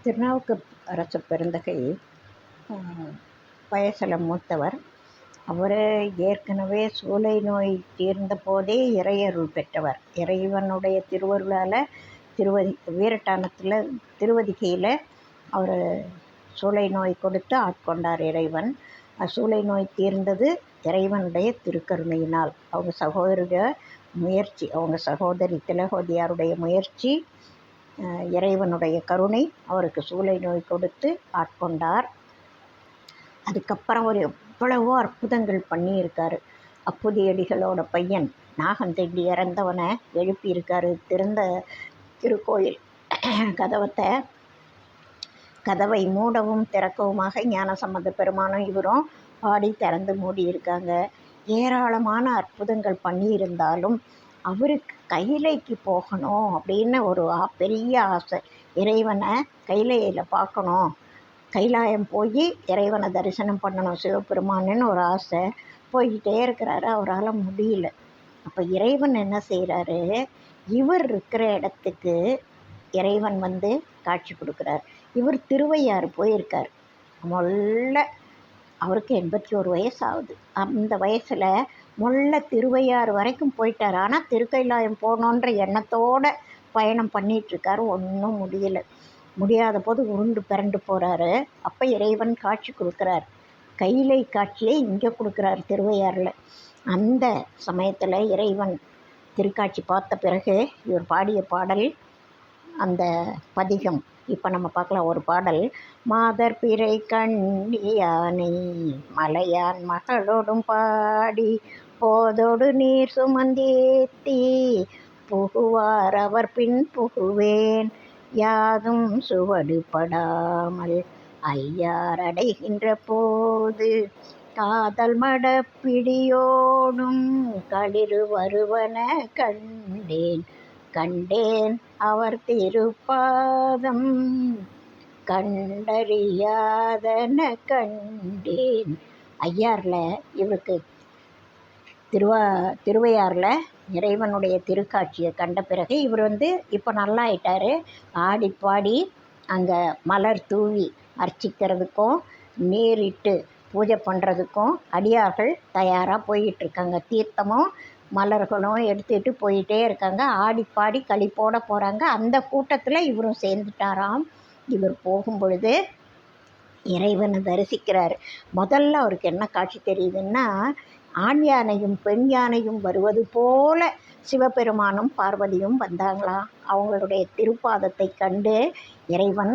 திருநாவுக்கரசு பெருந்தகை வயசில் மூத்தவர். அவர் ஏற்கனவே சூளை நோய் தீர்ந்த போதே இறையருள் பெற்றவர். இறைவனுடைய திருவருளால் வீரட்டானத்தில் திருவதிகையில் அவர் சூளை நோய் கொடுத்து ஆட்கொண்டார் இறைவன். சூளை நோய் தீர்ந்தது இறைவனுடைய திருக்கருணையினால். அவங்க சகோதரிய முயற்சி, அவங்க சகோதரி திலகோதியாருடைய முயற்சி, இறைவனுடைய கருணை அவருக்கு சூளை நோய் கொடுத்து ஆட்கொண்டார். அதுக்கப்புறம் அவர் எவ்வளவோ அற்புதங்கள் பண்ணியிருக்காரு. அப்புதியடிகளோட பையன் நாகந்தண்டி இறந்தவனை எழுப்பியிருக்காரு. திறந்த திருக்கோயில் கதவை மூடவும் திறக்கவுமாக ஞானசம்பந்த பெருமானும் இவரும் பாடி திறந்து மூடியிருக்காங்க. ஏராளமான அற்புதங்கள் பண்ணியிருந்தாலும் அவருக்கு கைலைக்கு போகணும் அப்படின்னு ஒரு பெரிய ஆசை. இறைவனை கைலையில் பார்க்கணும், கைலாயம் போய் இறைவனை தரிசனம் பண்ணணும் சிவபெருமானுன்னு ஒரு ஆசை. போய்கிட்டே இருக்கிறாரு, அவரால் முடியல. அப்போ இறைவன் என்ன செய்கிறாரு, இவர் இருக்கிற இடத்துக்கு இறைவன் வந்து காட்சி கொடுக்குறார். இவர் திருவையாறு போயிருக்கார். அவருக்கு 81 வயசு ஆகுது. அந்த வயசில் திருவையாறு வரைக்கும் போயிட்டார். ஆனால் திருக்கைலாயம் போகணுன்ற எண்ணத்தோடு பயணம் பண்ணிகிட்ருக்காரு. ஒன்றும் முடியாத போது உருண்டு பிறண்டு போகிறாரு. அப்போ இறைவன் காட்சி கொடுக்குறார். கைலை காட்சியை இங்கே கொடுக்குறார் திருவையாறில். அந்த சமயத்தில் இறைவன் திருக்காட்சி பார்த்த பிறகு இவர் பாடிய பாடல் அந்த பதிகம் இப்போ நம்ம பார்க்கலாம். ஒரு பாடல்: மாதர் பிறை கண்ணியானை மலையான் மகளோடும் பாடி போதோடு நீர் சுமந்தேத்தி புகுவார் அவர் பின் புகுவேன் யாதும் சுவடுபடாமல் ஐயார் அடைகின்ற போது காதல் மடப்பிடியோடும் களிறு வருவன கண்டேன் அவர் திருப்பாதம் கண்டறியாதன கண்டேன். ஐயாரில் இவருக்கு திருவையாறில் இறைவனுடைய திருக்காட்சியை கண்ட பிறகு இவர் இப்போ நல்லா ஆயிட்டார். ஆடி பாடி அங்கே மலர் தூவி அர்ச்சிக்கிறதுக்கும் நீரிட்டு பூஜை பண்ணுறதுக்கும் அடியார்கள் தயாராக போயிட்டுருக்காங்க. தீர்த்தமும் மலர்களும் எடுத்துகிட்டு போயிட்டே இருக்காங்க. ஆடி பாடி களிப்போட போகிறாங்க. அந்த கூட்டத்தில் இவரும் சேர்ந்துட்டாராம். இவர் போகும் பொழுது இறைவனை தரிசிக்கிறார். முதல்ல அவருக்கு என்ன காட்சி தெரியுதுன்னா, ஆண் யானையும் பெண் யானையும் வருவது போல சிவபெருமானும் பார்வதியும் வந்தாங்களாம். அவங்களுடைய திருப்பாதத்தை கண்டு இறைவன்